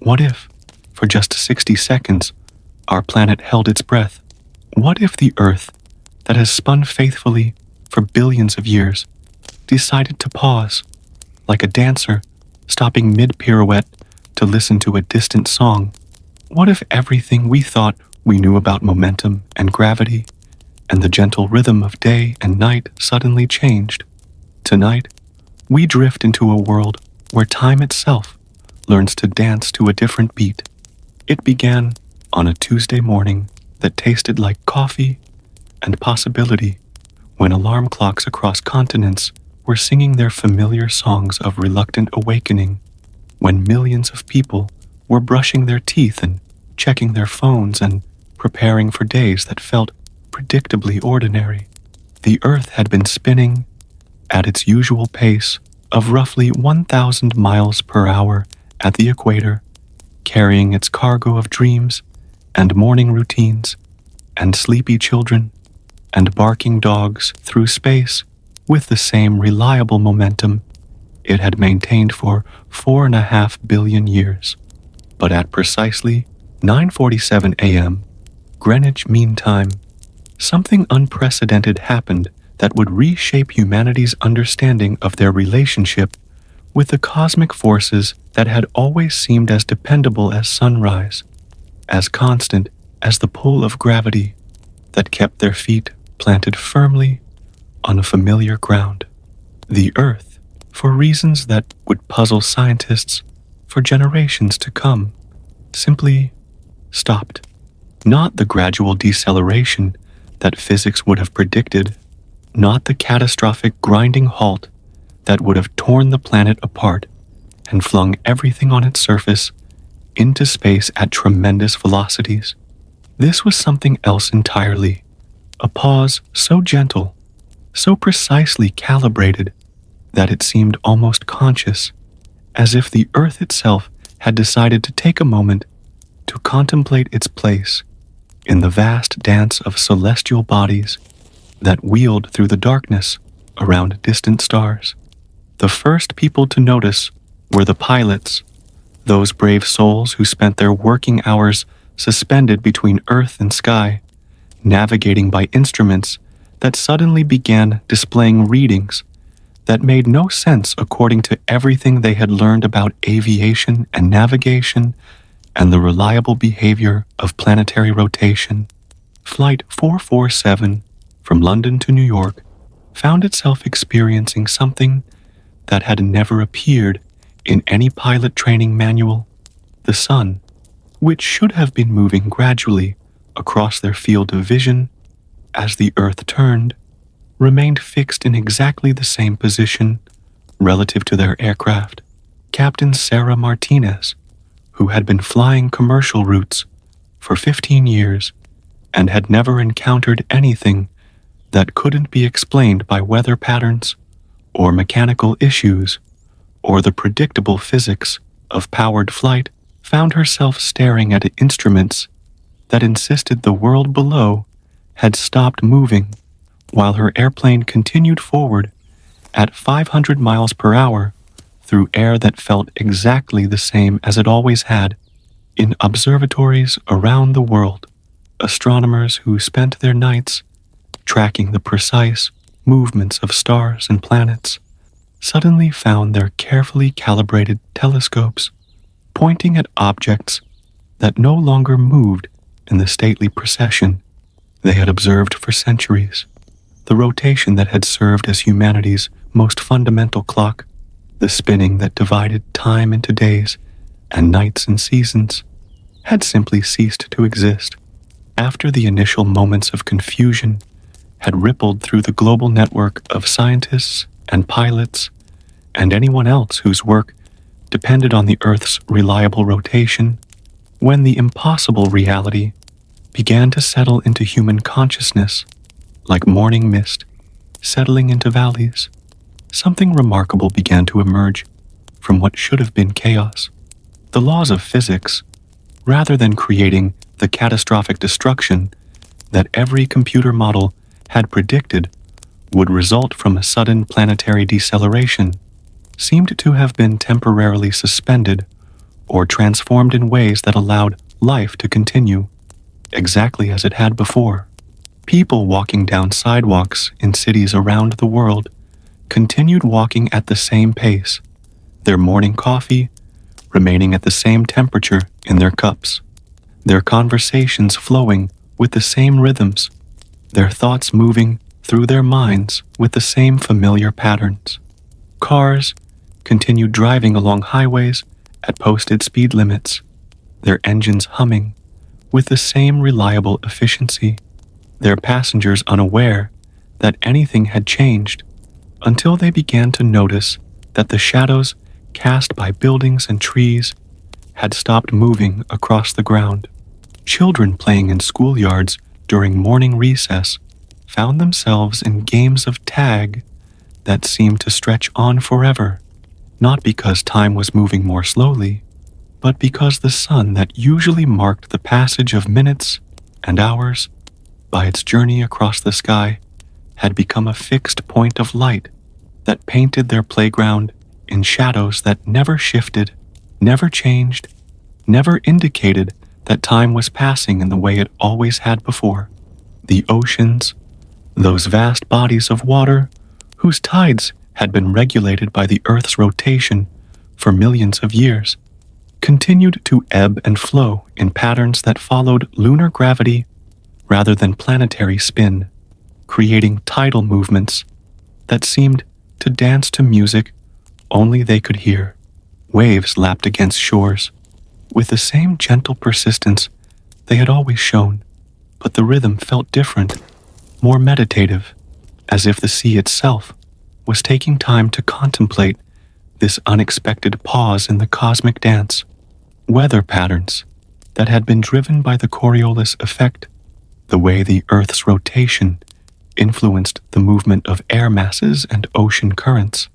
What if, for just 60 seconds, our planet held its breath? What if the Earth, that has spun faithfully for billions of years, decided to pause, like a dancer stopping mid-pirouette to listen to a distant song? What if everything we thought we knew about momentum and gravity and the gentle rhythm of day and night suddenly changed? Tonight, we drift into a world where time itself learns to dance to a different beat. It began on a Tuesday morning that tasted like coffee and possibility, when alarm clocks across continents were singing their familiar songs of reluctant awakening, when millions of people were brushing their teeth and checking their phones and preparing for days that felt predictably ordinary. The Earth had been spinning at its usual pace of roughly 1,000 miles per hour at the equator, carrying its cargo of dreams and morning routines and sleepy children and barking dogs through space with the same reliable momentum it had maintained for 4.5 billion years. But at precisely 9:47 a.m. Greenwich Mean Time, something unprecedented happened that would reshape humanity's understanding of their relationship with the cosmic forces that had always seemed as dependable as sunrise, as constant as the pull of gravity that kept their feet planted firmly on a familiar ground. The Earth, for reasons that would puzzle scientists for generations to come, simply stopped. Not the gradual deceleration that physics would have predicted, not the catastrophic grinding halt that would have torn the planet apart and flung everything on its surface into space at tremendous velocities. This was something else entirely, a pause so gentle, so precisely calibrated that it seemed almost conscious, as if the Earth itself had decided to take a moment to contemplate its place in the vast dance of celestial bodies that wheeled through the darkness around distant stars. The first people to notice were the pilots, those brave souls who spent their working hours suspended between earth and sky, navigating by instruments that suddenly began displaying readings that made no sense according to everything they had learned about aviation and navigation and the reliable behavior of planetary rotation. Flight 447 from London to New York found itself experiencing something that had never appeared in any pilot training manual. The sun, which should have been moving gradually across their field of vision as the Earth turned, remained fixed in exactly the same position relative to their aircraft. Captain Sarah Martinez, who had been flying commercial routes for 15 years and had never encountered anything that couldn't be explained by weather patterns or mechanical issues or the predictable physics of powered flight, found herself staring at instruments that insisted the world below had stopped moving while her airplane continued forward at 500 miles per hour through air that felt exactly the same as it always had. In observatories around the world, astronomers who spent their nights tracking the precise movements of stars and planets suddenly found their carefully calibrated telescopes pointing at objects that no longer moved in the stately procession they had observed for centuries. The rotation that had served as humanity's most fundamental clock, the spinning that divided time into days and nights and seasons, had simply ceased to exist. After the initial moments of confusion had rippled through the global network of scientists and pilots and anyone else whose work depended on the Earth's reliable rotation, when the impossible reality began to settle into human consciousness, like morning mist settling into valleys, something remarkable began to emerge from what should have been chaos. The laws of physics, rather than creating the catastrophic destruction that every computer model had predicted would result from a sudden planetary deceleration, seemed to have been temporarily suspended or transformed in ways that allowed life to continue exactly as it had before. People walking down sidewalks in cities around the world continued walking at the same pace, their morning coffee remaining at the same temperature in their cups, their conversations flowing with the same rhythms, their thoughts moving through their minds with the same familiar patterns. Cars continued driving along highways at posted speed limits, their engines humming with the same reliable efficiency, their passengers unaware that anything had changed until they began to notice that the shadows cast by buildings and trees had stopped moving across the ground. Children playing in schoolyards during morning recess found themselves in games of tag that seemed to stretch on forever, not because time was moving more slowly, but because the sun that usually marked the passage of minutes and hours by its journey across the sky had become a fixed point of light that painted their playground in shadows that never shifted, never changed, never indicated that time was passing in the way it always had before. The oceans, those vast bodies of water whose tides had been regulated by the Earth's rotation for millions of years, continued to ebb and flow in patterns that followed lunar gravity rather than planetary spin, creating tidal movements that seemed to dance to music only they could hear. Waves lapped against shores with the same gentle persistence they had always shown, but the rhythm felt different, more meditative, as if the sea itself was taking time to contemplate this unexpected pause in the cosmic dance. Weather patterns that had been driven by the Coriolis effect, the way the Earth's rotation influenced the movement of air masses and ocean currents,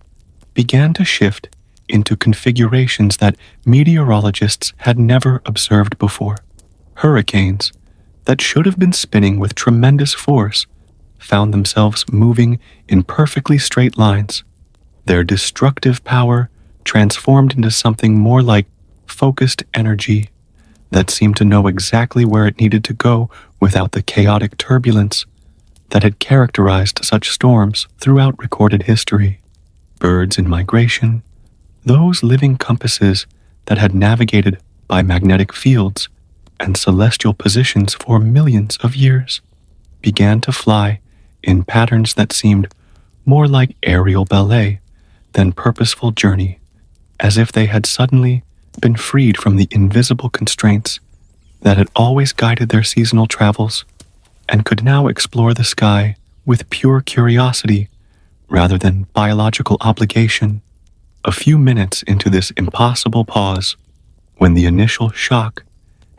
began to shift into configurations that meteorologists had never observed before. Hurricanes that should have been spinning with tremendous force found themselves moving in perfectly straight lines, their destructive power transformed into something more like focused energy that seemed to know exactly where it needed to go without the chaotic turbulence that had characterized such storms throughout recorded history. Birds in migration, those living compasses that had navigated by magnetic fields and celestial positions for millions of years, began to fly in patterns that seemed more like aerial ballet than purposeful journey, as if they had suddenly been freed from the invisible constraints that had always guided their seasonal travels and could now explore the sky with pure curiosity rather than biological obligation. A few minutes into this impossible pause, when the initial shock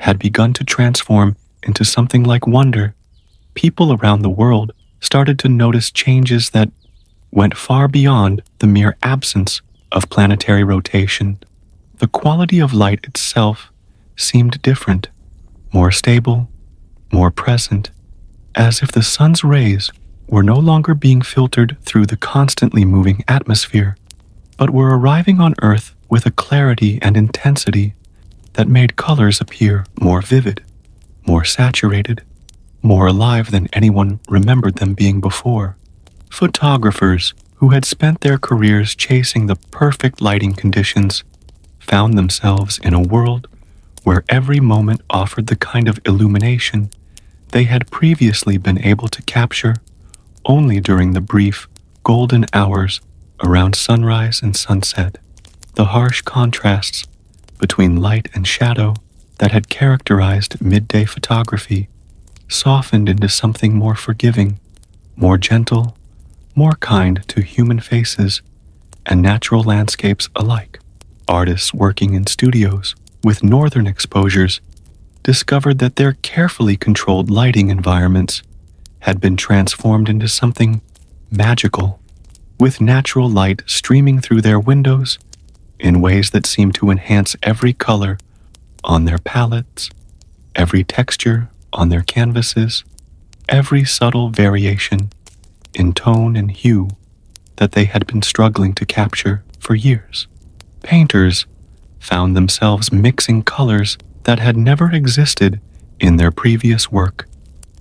had begun to transform into something like wonder, people around the world started to notice changes that went far beyond the mere absence of planetary rotation. The quality of light itself seemed different, more stable, more present, as if the sun's rays were no longer being filtered through the constantly moving atmosphere, but were arriving on Earth with a clarity and intensity that made colors appear more vivid, more saturated, more alive than anyone remembered them being before. Photographers who had spent their careers chasing the perfect lighting conditions found themselves in a world where every moment offered the kind of illumination they had previously been able to capture only during the brief, golden hours around sunrise and sunset. The harsh contrasts between light and shadow that had characterized midday photography softened into something more forgiving, more gentle, more kind to human faces and natural landscapes alike. Artists working in studios with northern exposures discovered that their carefully controlled lighting environments had been transformed into something magical, with natural light streaming through their windows in ways that seemed to enhance every color on their palettes, every texture on their canvases, every subtle variation in tone and hue that they had been struggling to capture for years. Painters found themselves mixing colors that had never existed in their previous work,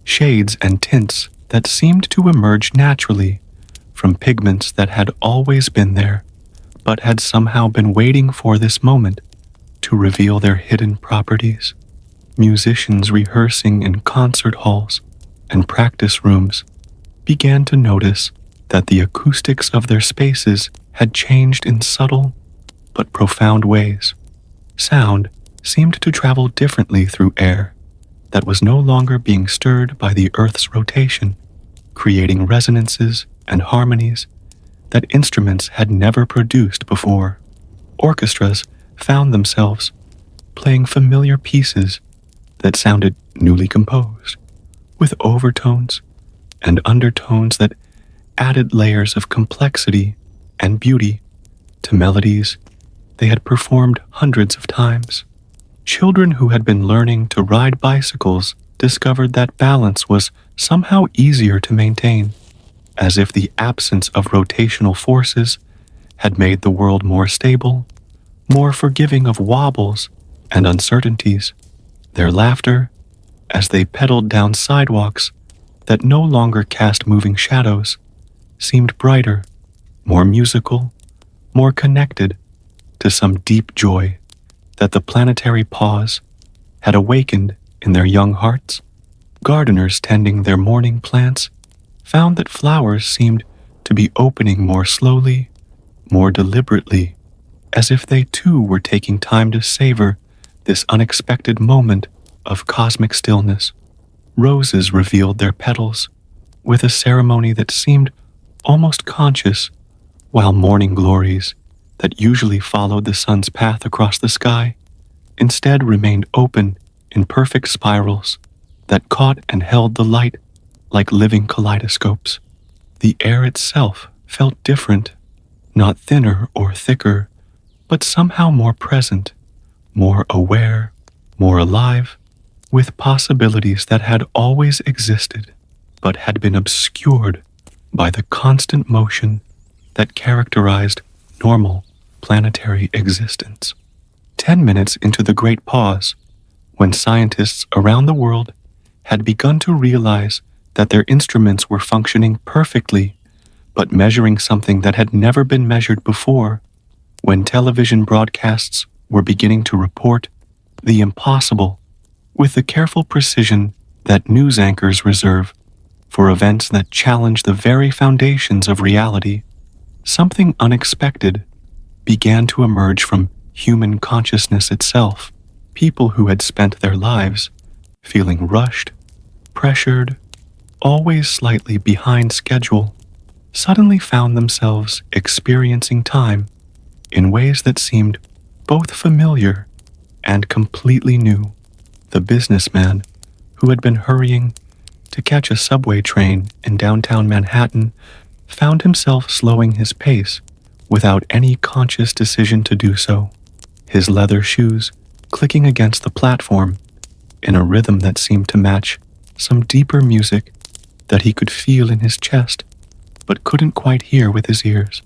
shades and tints that seemed to emerge naturally from pigments that had always been there, but had somehow been waiting for this moment to reveal their hidden properties. Musicians rehearsing in concert halls and practice rooms began to notice that the acoustics of their spaces had changed in subtle but profound ways. Sound seemed to travel differently through air that was no longer being stirred by the Earth's rotation, creating resonances and harmonies that instruments had never produced before. Orchestras found themselves playing familiar pieces that sounded newly composed, with overtones and undertones that added layers of complexity and beauty to melodies they had performed hundreds of times. Children who had been learning to ride bicycles discovered that balance was somehow easier to maintain, as if the absence of rotational forces had made the world more stable, more forgiving of wobbles and uncertainties. Their laughter, as they pedaled down sidewalks that no longer cast moving shadows, seemed brighter, more musical, more connected to some deep joy that the planetary pause had awakened in their young hearts. Gardeners tending their morning plants found that flowers seemed to be opening more slowly, more deliberately, as if they too were taking time to savor this unexpected moment of cosmic stillness. Roses revealed their petals with a ceremony that seemed almost conscious, while morning glories that usually followed the sun's path across the sky instead remained open in perfect spirals that caught and held the light like living kaleidoscopes. The air itself felt different, not thinner or thicker, but somehow more present, more aware, more alive, with possibilities that had always existed, but had been obscured by the constant motion that characterized normal planetary existence. 10 minutes into the Great Pause, when scientists around the world had begun to realize that their instruments were functioning perfectly, but measuring something that had never been measured before, when television broadcasts were beginning to report the impossible with the careful precision that news anchors reserve for events that challenge the very foundations of reality, something unexpected began to emerge from human consciousness itself. People who had spent their lives feeling rushed, pressured, always slightly behind schedule, suddenly found themselves experiencing time in ways that seemed both familiar and completely new. The businessman who had been hurrying to catch a subway train in downtown Manhattan found himself slowing his pace without any conscious decision to do so, his leather shoes clicking against the platform in a rhythm that seemed to match some deeper music that he could feel in his chest but couldn't quite hear with his ears.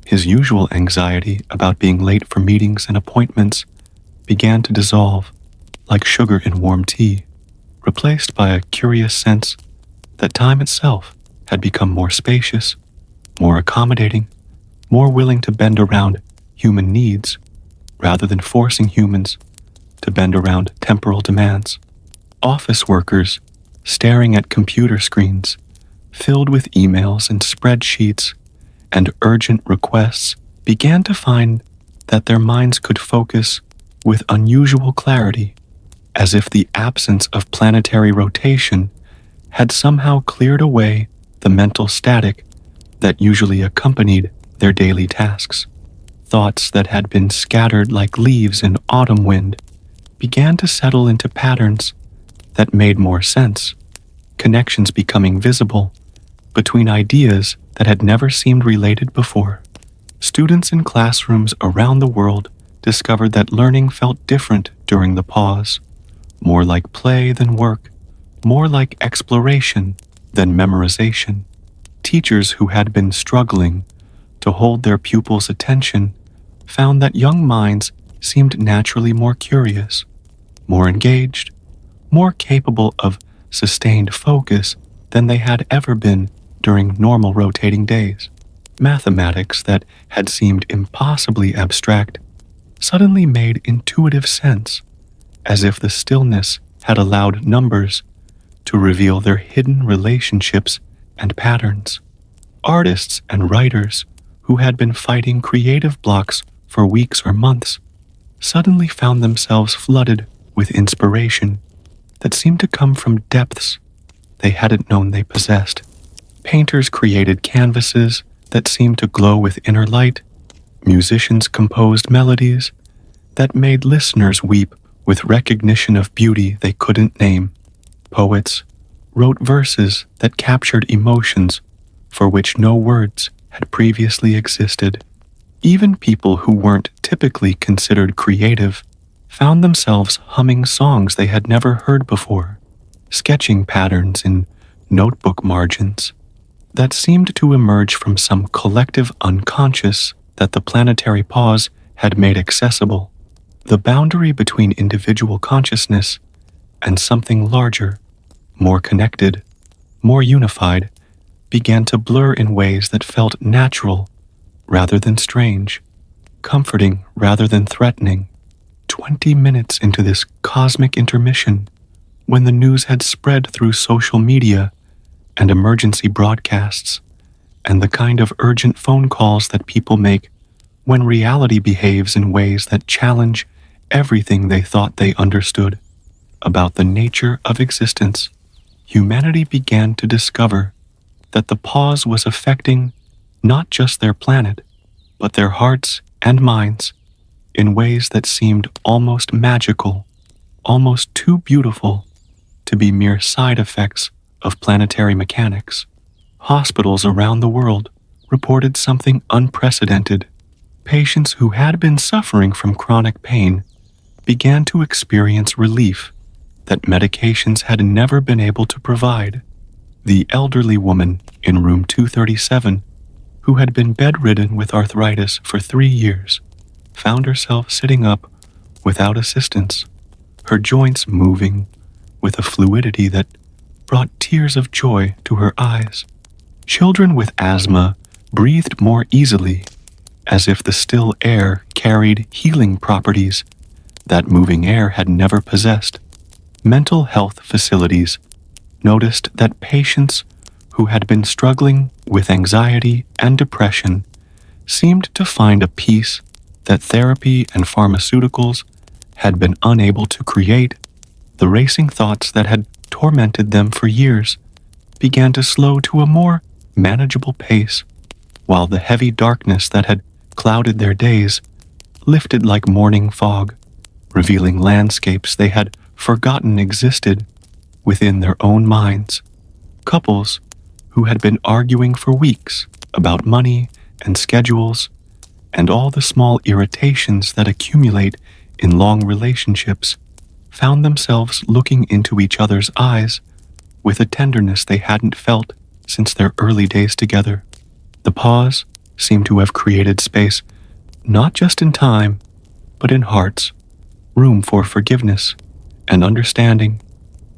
His usual anxiety about being late for meetings and appointments began to dissolve like sugar in warm tea, replaced by a curious sense that time itself had become more spacious, more accommodating, more willing to bend around human needs rather than forcing humans to bend around temporal demands. Office workers staring at computer screens filled with emails and spreadsheets and urgent requests began to find that their minds could focus with unusual clarity, as if the absence of planetary rotation had somehow cleared away the mental static that usually accompanied their daily tasks. Thoughts that had been scattered like leaves in autumn wind began to settle into patterns that made more sense, connections becoming visible between ideas that had never seemed related before. Students in classrooms around the world discovered that learning felt different during the pause, more like play than work, more like exploration than memorization. Teachers who had been struggling to hold their pupils' attention found that young minds seemed naturally more curious, more engaged, more capable of sustained focus than they had ever been during normal rotating days. Mathematics that had seemed impossibly abstract suddenly made intuitive sense, as if the stillness had allowed numbers to reveal their hidden relationships and patterns. Artists and writers who had been fighting creative blocks for weeks or months suddenly found themselves flooded with inspiration that seemed to come from depths they hadn't known they possessed. Painters created canvases that seemed to glow with inner light. Musicians composed melodies that made listeners weep with recognition of beauty they couldn't name. Poets wrote verses that captured emotions for which no words had previously existed. Even people who weren't typically considered creative found themselves humming songs they had never heard before, sketching patterns in notebook margins that seemed to emerge from some collective unconscious that the planetary pause had made accessible. The boundary between individual consciousness and something larger, more connected, more unified, began to blur in ways that felt natural rather than strange, comforting rather than threatening. 20 minutes into this cosmic intermission, when the news had spread through social media and emergency broadcasts, and the kind of urgent phone calls that people make when reality behaves in ways that challenge everything they thought they understood about the nature of existence, humanity began to discover that the pause was affecting not just their planet, but their hearts and minds in ways that seemed almost magical, almost too beautiful to be mere side effects of planetary mechanics. Hospitals around the world reported something unprecedented. Patients who had been suffering from chronic pain began to experience relief that medications had never been able to provide. The elderly woman in room 237, who had been bedridden with arthritis for 3 years, found herself sitting up without assistance, her joints moving with a fluidity that brought tears of joy to her eyes. Children with asthma breathed more easily, as if the still air carried healing properties that moving air had never possessed. Mental health facilities noticed that patients who had been struggling with anxiety and depression seemed to find a peace that therapy and pharmaceuticals had been unable to create. The racing thoughts that had tormented them for years began to slow to a more manageable pace, while the heavy darkness that had clouded their days lifted like morning fog, revealing landscapes they had forgotten existed within their own minds. Couples who had been arguing for weeks about money and schedules and all the small irritations that accumulate in long relationships found themselves looking into each other's eyes with a tenderness they hadn't felt since their early days together. The pause seemed to have created space, not just in time, but in hearts, room for forgiveness and understanding,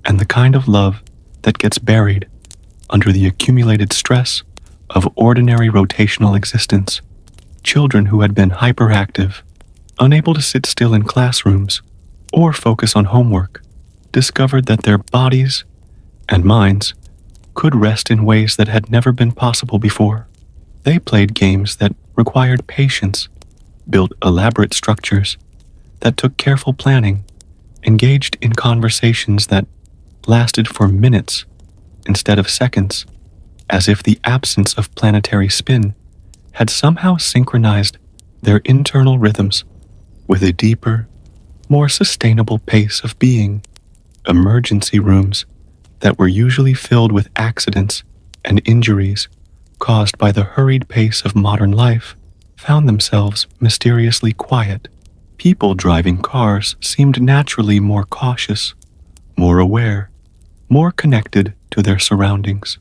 and the kind of love that gets buried under the accumulated stress of ordinary rotational existence. Children who had been hyperactive, unable to sit still in classrooms or focus on homework, discovered that their bodies and minds could rest in ways that had never been possible before. They played games that required patience, built elaborate structures that took careful planning, engaged in conversations that lasted for minutes instead of seconds, as if the absence of planetary spin had somehow synchronized their internal rhythms with a deeper, more sustainable pace of being. Emergency rooms that were usually filled with accidents and injuries caused by the hurried pace of modern life found themselves mysteriously quiet. People driving cars seemed naturally more cautious, more aware, more connected to their surroundings.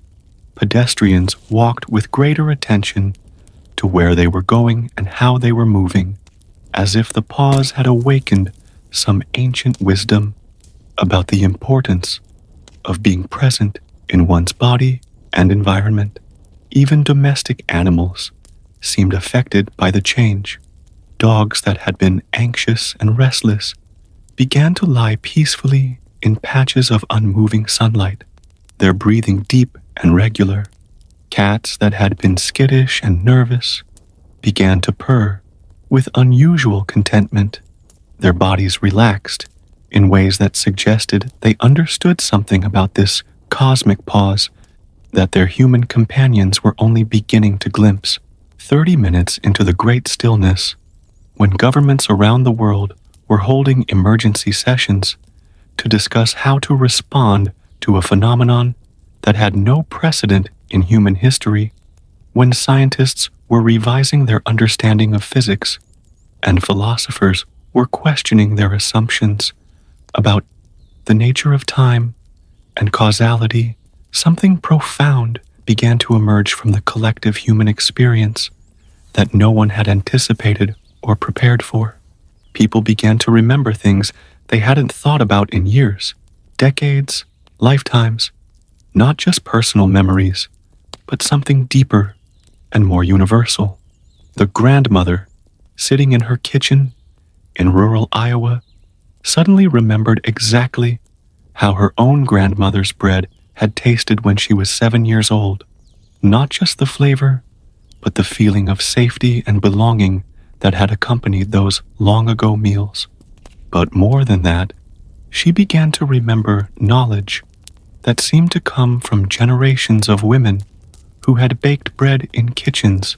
Pedestrians walked with greater attention to where they were going and how they were moving, as if the pause had awakened some ancient wisdom about the importance of being present in one's body and environment. Even domestic animals seemed affected by the change. Dogs that had been anxious and restless began to lie peacefully in patches of unmoving sunlight, their breathing deep and regular. Cats that had been skittish and nervous began to purr with unusual contentment, their bodies relaxed in ways that suggested they understood something about this cosmic pause that their human companions were only beginning to glimpse. 30 minutes into the great stillness, when governments around the world were holding emergency sessions to discuss how to respond to a phenomenon that had no precedent in human history, when scientists were revising their understanding of physics and philosophers were questioning their assumptions about the nature of time and causality, something profound began to emerge from the collective human experience that no one had anticipated or prepared for. People began to remember things they hadn't thought about in years, decades, lifetimes, not just personal memories, but something deeper and more universal. The grandmother, sitting in her kitchen in rural Iowa, suddenly remembered exactly how her own grandmother's bread had tasted when she was 7 years old. Not just the flavor, but the feeling of safety and belonging that had accompanied those long-ago meals. But more than that, she began to remember knowledge that seemed to come from generations of women who had baked bread in kitchens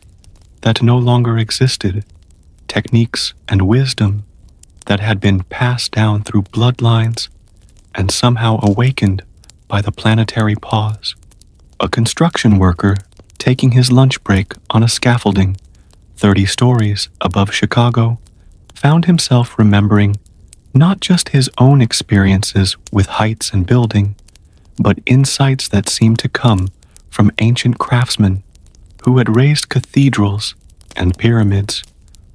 that no longer existed, techniques and wisdom that had been passed down through bloodlines and somehow awakened by the planetary pause. A construction worker taking his lunch break on a scaffolding 30 stories above Chicago found himself remembering not just his own experiences with heights and building, but insights that seemed to come from ancient craftsmen who had raised cathedrals and pyramids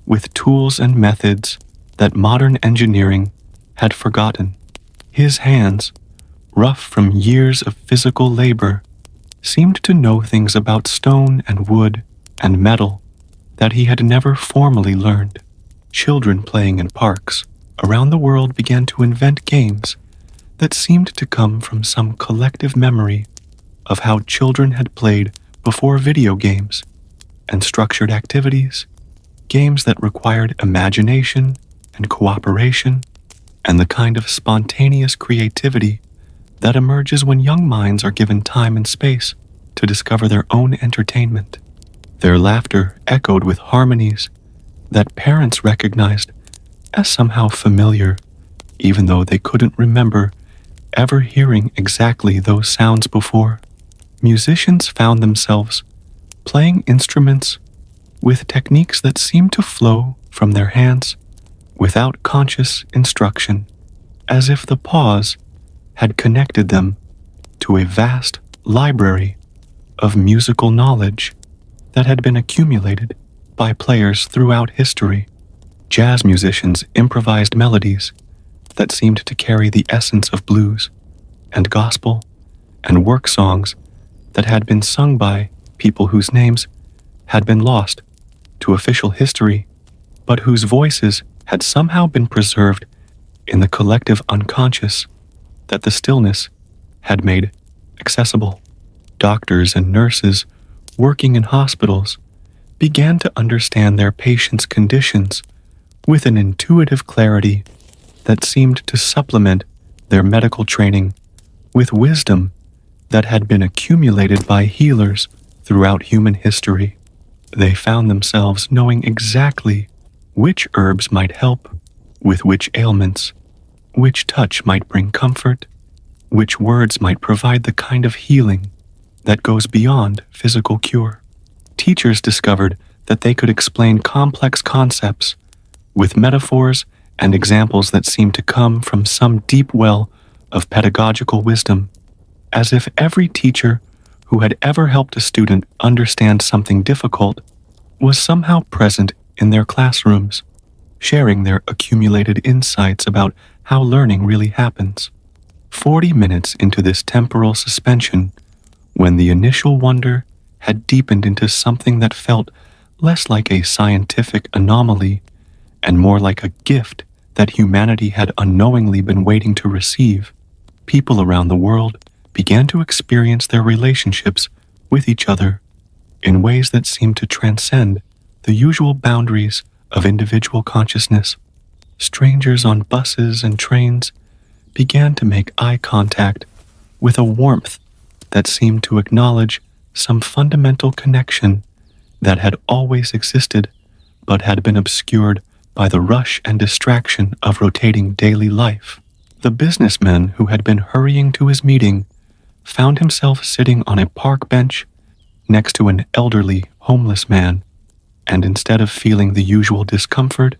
with tools and methods that modern engineering had forgotten. His hands, rough from years of physical labor, seemed to know things about stone and wood and metal that he had never formally learned. Children playing in parks around the world began to invent games that seemed to come from some collective memory of how children had played before video games and structured activities, games that required imagination and cooperation, and the kind of spontaneous creativity that emerges when young minds are given time and space to discover their own entertainment. Their laughter echoed with harmonies that parents recognized as somehow familiar, even though they couldn't remember ever hearing exactly those sounds before. Musicians found themselves playing instruments with techniques that seemed to flow from their hands without conscious instruction, as if the pause had connected them to a vast library of musical knowledge that had been accumulated by players throughout history. Jazz musicians improvised melodies that seemed to carry the essence of blues and gospel and work songs that had been sung by people whose names had been lost to official history, but whose voices had somehow been preserved in the collective unconscious that the stillness had made accessible. Doctors and nurses working in hospitals began to understand their patients' conditions with an intuitive clarity that seemed to supplement their medical training with wisdom that had been accumulated by healers throughout human history. They found themselves knowing exactly which herbs might help with which ailments, which touch might bring comfort, which words might provide the kind of healing that goes beyond physical cure. Teachers discovered that they could explain complex concepts with metaphors and examples that seemed to come from some deep well of pedagogical wisdom, as if every teacher who had ever helped a student understand something difficult was somehow present in their classrooms, sharing their accumulated insights about how learning really happens. 40 minutes into this temporal suspension, when the initial wonder had deepened into something that felt less like a scientific anomaly and more like a gift that humanity had unknowingly been waiting to receive, people around the world began to experience their relationships with each other in ways that seemed to transcend the usual boundaries of individual consciousness. Strangers on buses and trains began to make eye contact with a warmth that seemed to acknowledge some fundamental connection that had always existed but had been obscured by the rush and distraction of rotating daily life. The businessman who had been hurrying to his meeting found himself sitting on a park bench next to an elderly, homeless man, and instead of feeling the usual discomfort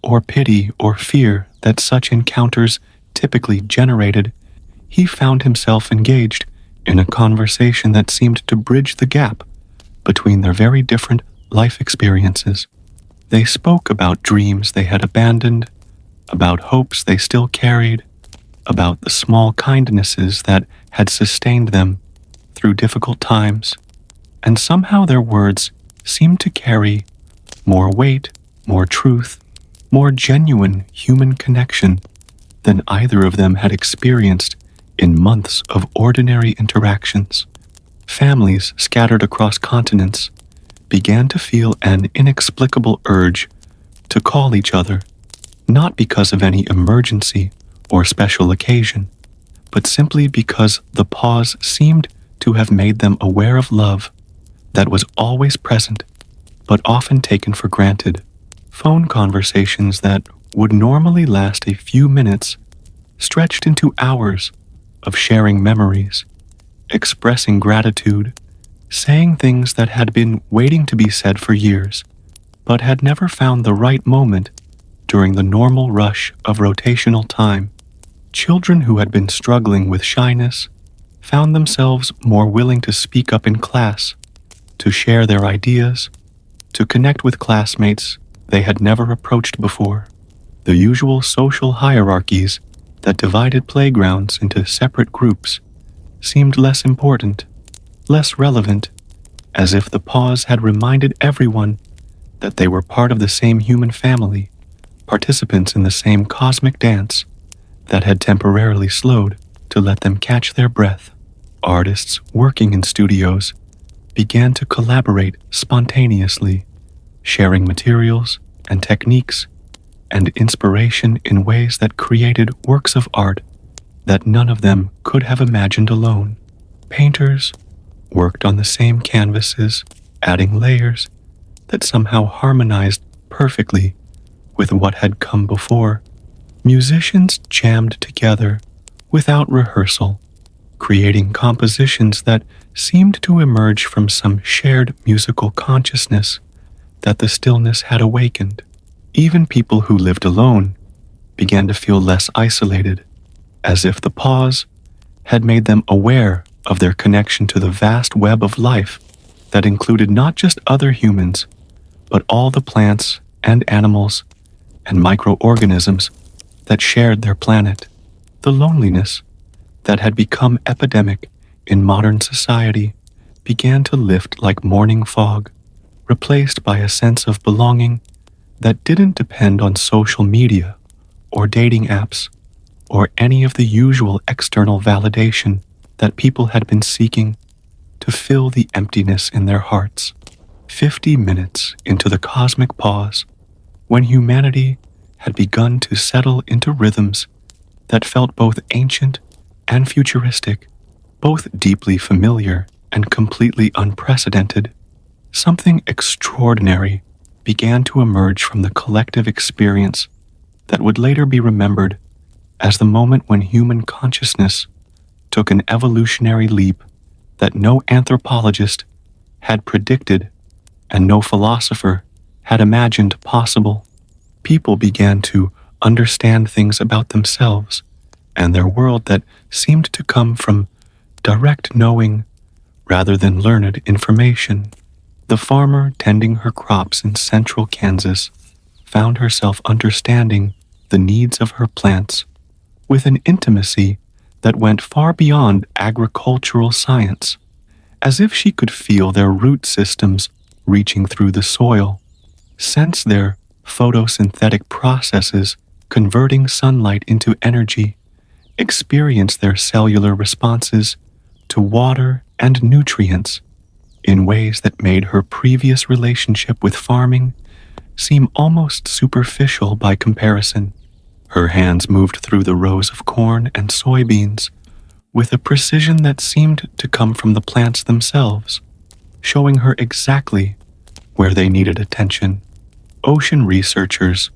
or pity or fear that such encounters typically generated, he found himself engaged in a conversation that seemed to bridge the gap between their very different life experiences. They spoke about dreams they had abandoned, about hopes they still carried, about the small kindnesses that had sustained them through difficult times, and somehow their words seemed to carry more weight, more truth, more genuine human connection than either of them had experienced in months of ordinary interactions. Families scattered across continents began to feel an inexplicable urge to call each other, not because of any emergency or special occasion, but simply because the pause seemed to have made them aware of love that was always present but often taken for granted. Phone conversations that would normally last a few minutes stretched into hours of sharing memories, expressing gratitude, saying things that had been waiting to be said for years, but had never found the right moment during the normal rush of rotational time. Children who had been struggling with shyness found themselves more willing to speak up in class, to share their ideas, to connect with classmates they had never approached before. The usual social hierarchies that divided playgrounds into separate groups seemed less important, less relevant, as if the pause had reminded everyone that they were part of the same human family, participants in the same cosmic dance that had temporarily slowed to let them catch their breath. Artists working in studios began to collaborate spontaneously, sharing materials and techniques and inspiration in ways that created works of art that none of them could have imagined alone. Painters worked on the same canvases, adding layers that somehow harmonized perfectly with what had come before. Musicians jammed together without rehearsal, creating compositions that seemed to emerge from some shared musical consciousness that the stillness had awakened. Even people who lived alone began to feel less isolated, as if the pause had made them aware of their connection to the vast web of life that included not just other humans, but all the plants and animals and microorganisms that shared their planet. The loneliness that had become epidemic in modern society began to lift like morning fog, replaced by a sense of belonging that didn't depend on social media or dating apps or any of the usual external validation that people had been seeking to fill the emptiness in their hearts. 50 minutes into the cosmic pause, when humanity had begun to settle into rhythms that felt both ancient and futuristic, both deeply familiar and completely unprecedented, something extraordinary began to emerge from the collective experience that would later be remembered as the moment when human consciousness took an evolutionary leap that no anthropologist had predicted and no philosopher had imagined possible. People began to understand things about themselves and their world that seemed to come from direct knowing rather than learned information. The farmer tending her crops in central Kansas found herself understanding the needs of her plants with an intimacy that went far beyond agricultural science, as if she could feel their root systems reaching through the soil, sense their photosynthetic processes converting sunlight into energy, experience their cellular responses to water and nutrients in ways that made her previous relationship with farming seem almost superficial by comparison. Her hands moved through the rows of corn and soybeans with a precision that seemed to come from the plants themselves, showing her exactly where they needed attention. Ocean researchers,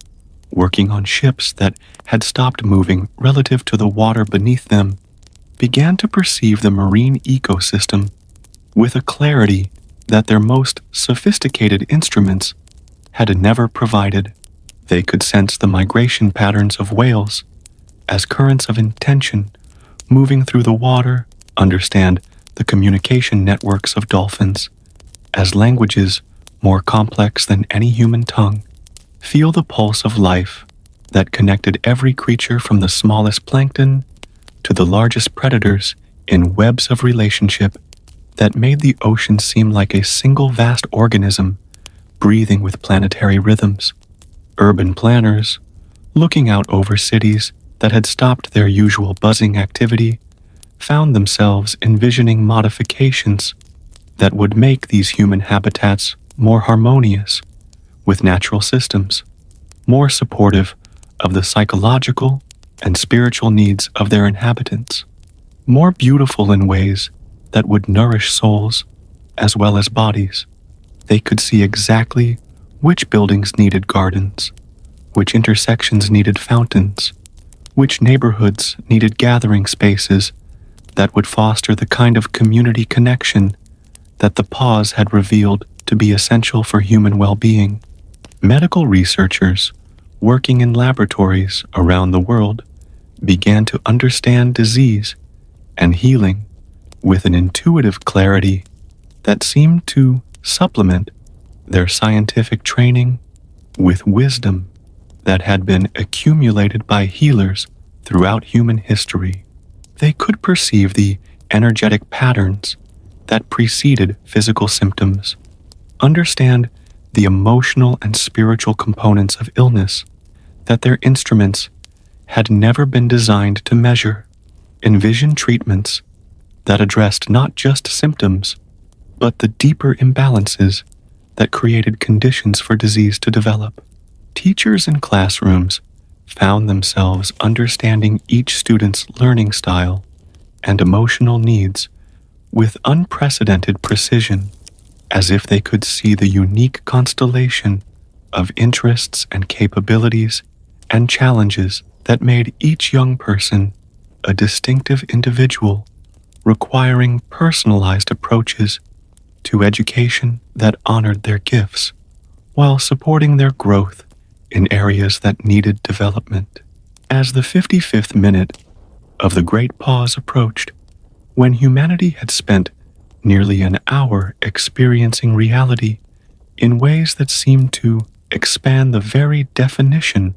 working on ships that had stopped moving relative to the water beneath them, began to perceive the marine ecosystem with a clarity that their most sophisticated instruments had never provided. They could sense the migration patterns of whales as currents of intention moving through the water, understand the communication networks of dolphins as languages more complex than any human tongue, feel the pulse of life that connected every creature from the smallest plankton to the largest predators in webs of relationship that made the ocean seem like a single vast organism breathing with planetary rhythms. Urban planners, looking out over cities that had stopped their usual buzzing activity, found themselves envisioning modifications that would make these human habitats more harmonious with natural systems, more supportive of the psychological and spiritual needs of their inhabitants, more beautiful in ways that would nourish souls as well as bodies. They could see exactly which buildings needed gardens, which intersections needed fountains, which neighborhoods needed gathering spaces that would foster the kind of community connection that the pause had revealed to be essential for human well-being. Medical researchers working in laboratories around the world began to understand disease and healing with an intuitive clarity that seemed to supplement their scientific training with wisdom that had been accumulated by healers throughout human history. They could perceive the energetic patterns that preceded physical symptoms, understand the emotional and spiritual components of illness that their instruments had never been designed to measure, envision treatments that addressed not just symptoms, but the deeper imbalances that created conditions for disease to develop. Teachers in classrooms found themselves understanding each student's learning style and emotional needs with unprecedented precision, as if they could see the unique constellation of interests and capabilities and challenges that made each young person a distinctive individual, requiring personalized approaches to education that honored their gifts, while supporting their growth in areas that needed development. As the 55th minute of the Great Pause approached, when humanity had spent nearly an hour experiencing reality in ways that seemed to expand the very definition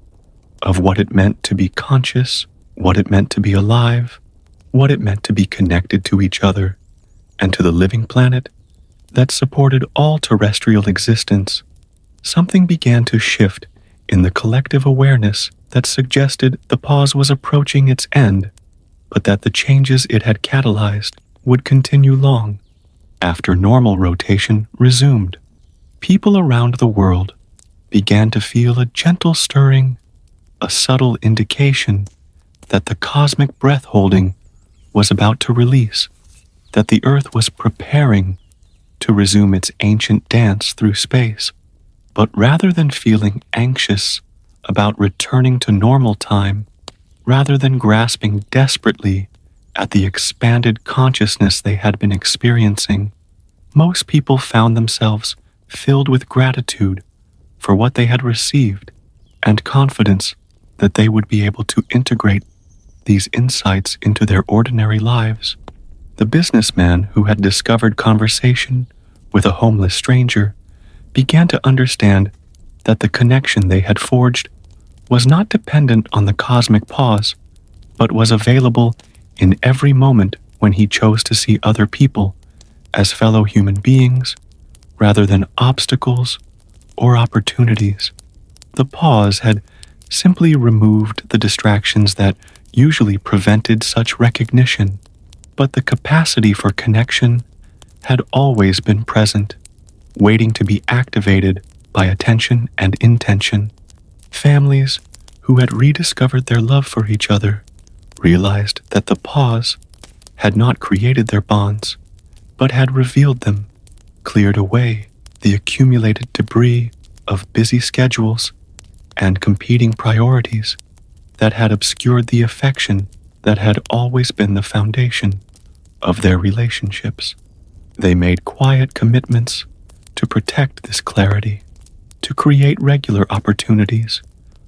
of what it meant to be conscious, what it meant to be alive, what it meant to be connected to each other and to the living planet that supported all terrestrial existence, something began to shift in the collective awareness that suggested the pause was approaching its end, but that the changes it had catalyzed would continue long after normal rotation resumed. People around the world began to feel a gentle stirring, a subtle indication that the cosmic breath-holding was about to release, that the Earth was preparing to resume its ancient dance through space. But rather than feeling anxious about returning to normal time, rather than grasping desperately at the expanded consciousness they had been experiencing, most people found themselves filled with gratitude for what they had received and confidence that they would be able to integrate these insights into their ordinary lives. The businessman who had discovered conversation with a homeless stranger began to understand that the connection they had forged was not dependent on the cosmic pause, but was available in every moment when he chose to see other people as fellow human beings rather than obstacles or opportunities. The pause had simply removed the distractions that usually prevented such recognition, but the capacity for connection had always been present, waiting to be activated by attention and intention. Families who had rediscovered their love for each other realized that the pause had not created their bonds, but had revealed them, cleared away the accumulated debris of busy schedules and competing priorities that had obscured the affection that had always been the foundation of their relationships. They made quiet commitments to protect this clarity, to create regular opportunities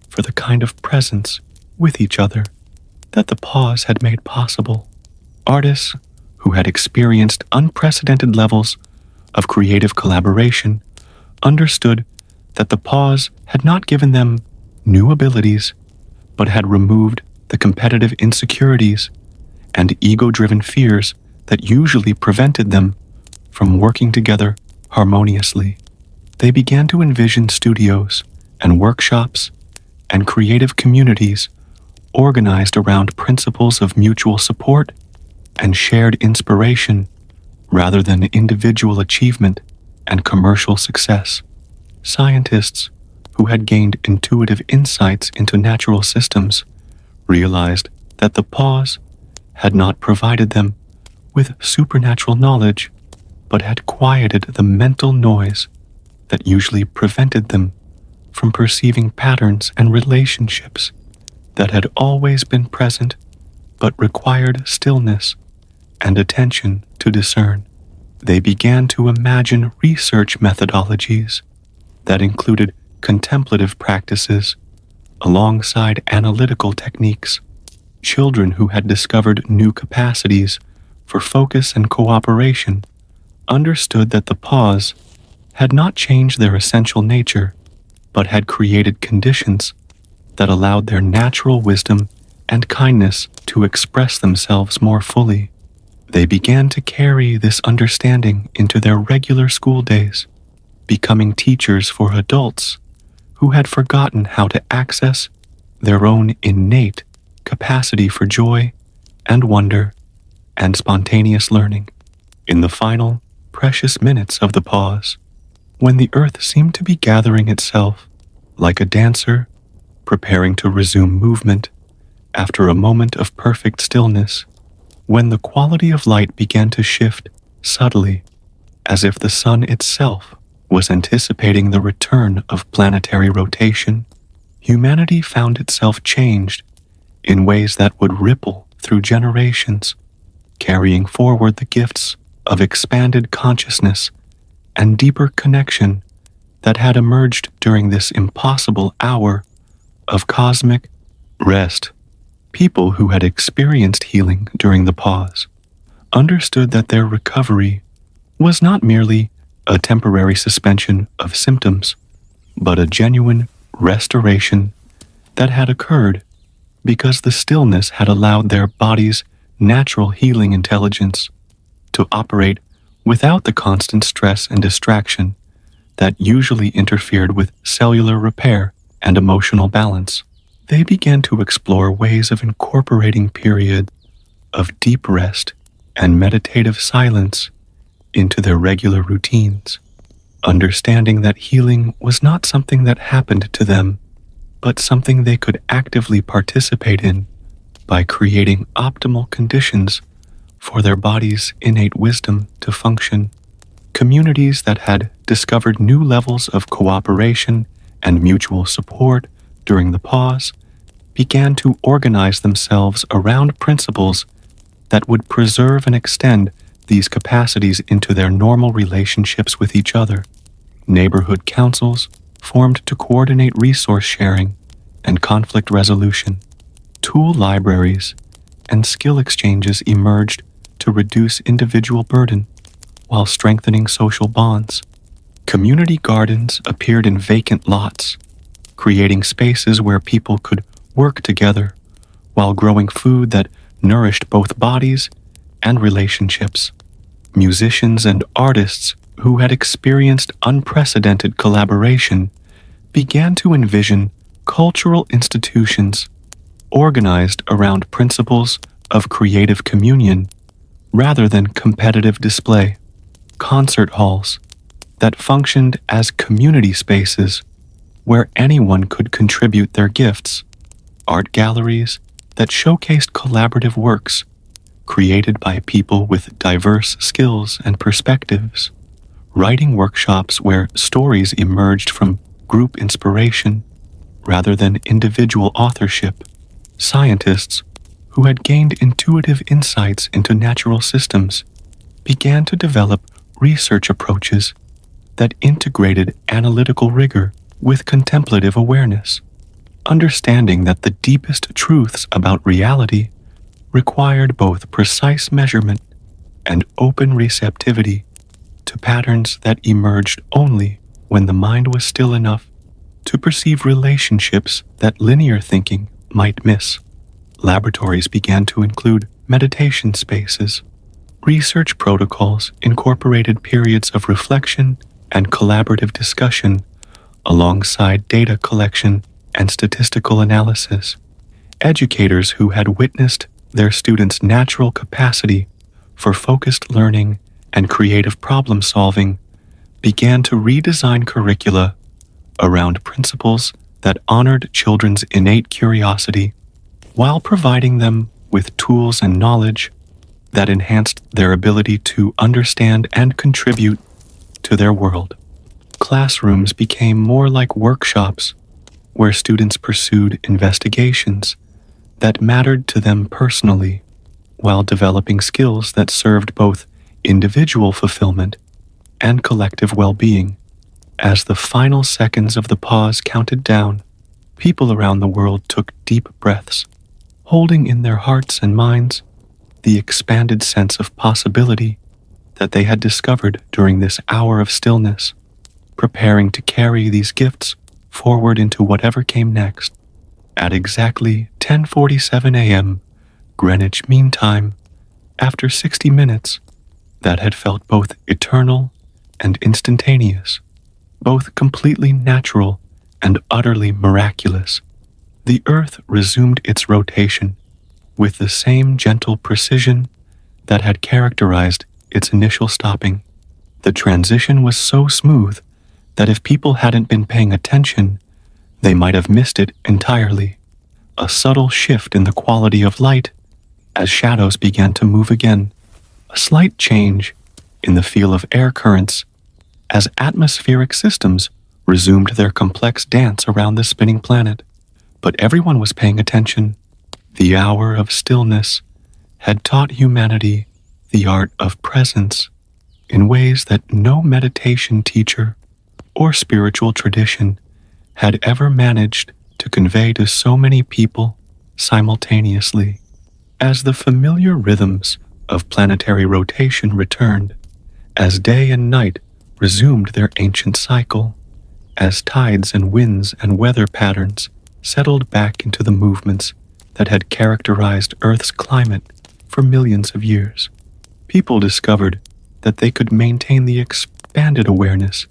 for the kind of presence with each other that the pause had made possible. Artists who had experienced unprecedented levels of creative collaboration understood that the pause had not given them new abilities, but had removed the competitive insecurities and ego-driven fears that usually prevented them from working together harmoniously. They began to envision studios and workshops and creative communities organized around principles of mutual support and shared inspiration rather than individual achievement and commercial success. Scientists who had gained intuitive insights into natural systems realized that the pause had not provided them with supernatural knowledge, but had quieted the mental noise that usually prevented them from perceiving patterns and relationships that had always been present but required stillness and attention to discern. They began to imagine research methodologies that included contemplative practices alongside analytical techniques. Children who had discovered new capacities for focus and cooperation understood that the pause had not changed their essential nature, but had created conditions that allowed their natural wisdom and kindness to express themselves more fully. They began to carry this understanding into their regular school days, becoming teachers for adults who had forgotten how to access their own innate capacity for joy and wonder and spontaneous learning. In the final, precious minutes of the pause, when the earth seemed to be gathering itself like a dancer preparing to resume movement after a moment of perfect stillness, when the quality of light began to shift subtly, as if the sun itself was anticipating the return of planetary rotation, humanity found itself changed in ways that would ripple through generations, carrying forward the gifts of expanded consciousness and deeper connection that had emerged during this impossible hour of cosmic rest. People who had experienced healing during the pause understood that their recovery was not merely a temporary suspension of symptoms, but a genuine restoration that had occurred because the stillness had allowed their body's natural healing intelligence to operate without the constant stress and distraction that usually interfered with cellular repair and emotional balance. They began to explore ways of incorporating periods of deep rest and meditative silence into their regular routines, understanding that healing was not something that happened to them, but something they could actively participate in by creating optimal conditions for their body's innate wisdom to function. Communities that had discovered new levels of cooperation and mutual support during the pause began to organize themselves around principles that would preserve and extend these capacities into their normal relationships with each other. Neighborhood councils formed to coordinate resource sharing and conflict resolution. Tool libraries and skill exchanges emerged to reduce individual burden while strengthening social bonds. Community gardens appeared in vacant lots, creating spaces where people could work together while growing food that nourished both bodies and relationships. Musicians and artists who had experienced unprecedented collaboration began to envision cultural institutions organized around principles of creative communion rather than competitive display. Concert halls that functioned as community spaces where anyone could contribute their gifts, art galleries that showcased collaborative works created by people with diverse skills and perspectives, writing workshops where stories emerged from group inspiration rather than individual authorship, scientists who had gained intuitive insights into natural systems began to develop research approaches that integrated analytical rigor with contemplative awareness, understanding that the deepest truths about reality required both precise measurement and open receptivity to patterns that emerged only when the mind was still enough to perceive relationships that linear thinking might miss. Laboratories began to include meditation spaces. Research protocols incorporated periods of reflection and collaborative discussion alongside data collection and statistical analysis. Educators who had witnessed their students' natural capacity for focused learning and creative problem solving began to redesign curricula around principles that honored children's innate curiosity while providing them with tools and knowledge that enhanced their ability to understand and contribute to their world. Classrooms became more like workshops where students pursued investigations that mattered to them personally while developing skills that served both individual fulfillment and collective well-being. As the final seconds of the pause counted down, people around the world took deep breaths, holding in their hearts and minds the expanded sense of possibility that they had discovered during this hour of stillness, preparing to carry these gifts forward into whatever came next. At exactly 10:47 a.m. Greenwich Mean Time, after 60 minutes that had felt both eternal and instantaneous, both completely natural and utterly miraculous, the Earth resumed its rotation with the same gentle precision that had characterized its initial stopping. The transition was so smooth that if people hadn't been paying attention, they might have missed it entirely. A subtle shift in the quality of light as shadows began to move again, a slight change in the feel of air currents as atmospheric systems resumed their complex dance around the spinning planet. But everyone was paying attention. The hour of stillness had taught humanity the art of presence in ways that no meditation teacher or spiritual tradition had ever managed to convey to so many people simultaneously. As the familiar rhythms of planetary rotation returned, as day and night resumed their ancient cycle, as tides and winds and weather patterns settled back into the movements that had characterized Earth's climate for millions of years, people discovered that they could maintain the expanded awareness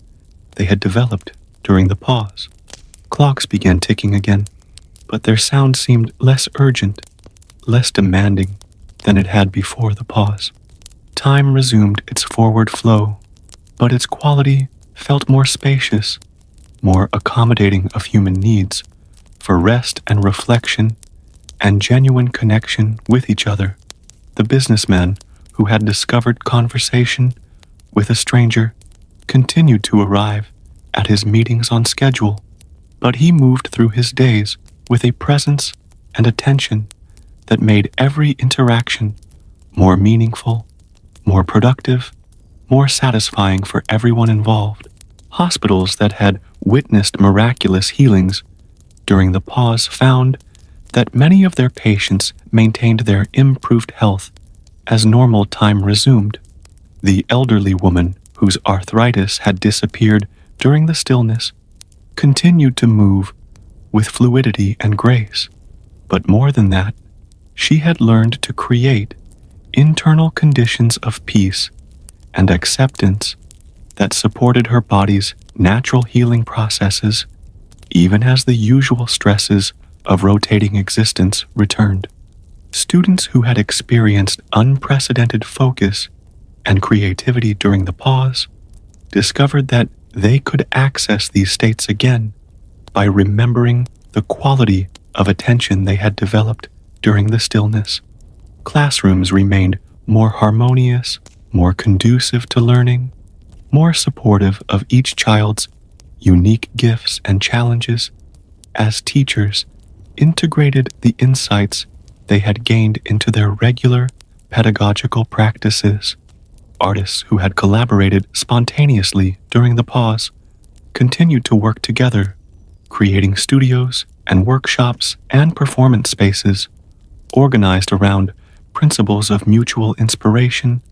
they had developed during the pause. Clocks began ticking again, but their sound seemed less urgent, less demanding than it had before the pause. Time resumed its forward flow, but its quality felt more spacious, more accommodating of human needs for rest and reflection and genuine connection with each other. The businessman who had discovered conversation with a stranger continued to arrive at his meetings on schedule, but he moved through his days with a presence and attention that made every interaction more meaningful, more productive, more satisfying for everyone involved. Hospitals that had witnessed miraculous healings during the pause found that many of their patients maintained their improved health as normal time resumed. The elderly woman whose arthritis had disappeared during the stillness, continued to move with fluidity and grace. But more than that, she had learned to create internal conditions of peace and acceptance that supported her body's natural healing processes, even as the usual stresses of rotating existence returned. Students who had experienced unprecedented focus and creativity during the pause discovered that they could access these states again by remembering the quality of attention they had developed during the stillness. Classrooms remained more harmonious, more conducive to learning, more supportive of each child's unique gifts and challenges as teachers integrated the insights they had gained into their regular pedagogical practices. Artists who had collaborated spontaneously during the pause continued to work together, creating studios and workshops and performance spaces organized around principles of mutual inspiration